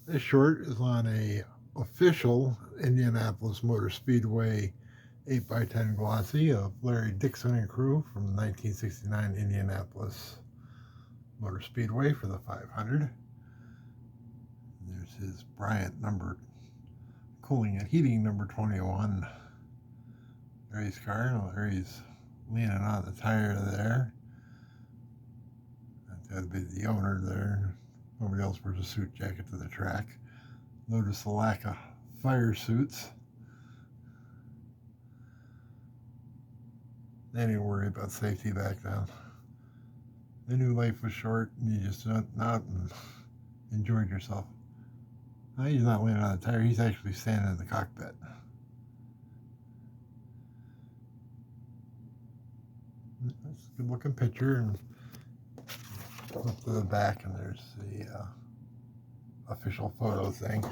This short is on a official Indianapolis Motor Speedway 8x10 glossy of Larry Dickson Crew from 1969 Indianapolis Motor Speedway for the 500. There's his Bryant number cooling and heating number 21. Larry's car. Larry's leaning on the tire there. That'd be the owner there. Nobody else wears a suit jacket to the track. Notice the lack of fire suits. They didn't worry about safety back then. They knew life was short and you just went out and enjoyed yourself. Now he's not leaning on the tire, he's actually standing in the cockpit. That's a good looking picture. And up to the back, and there's the official photo thing.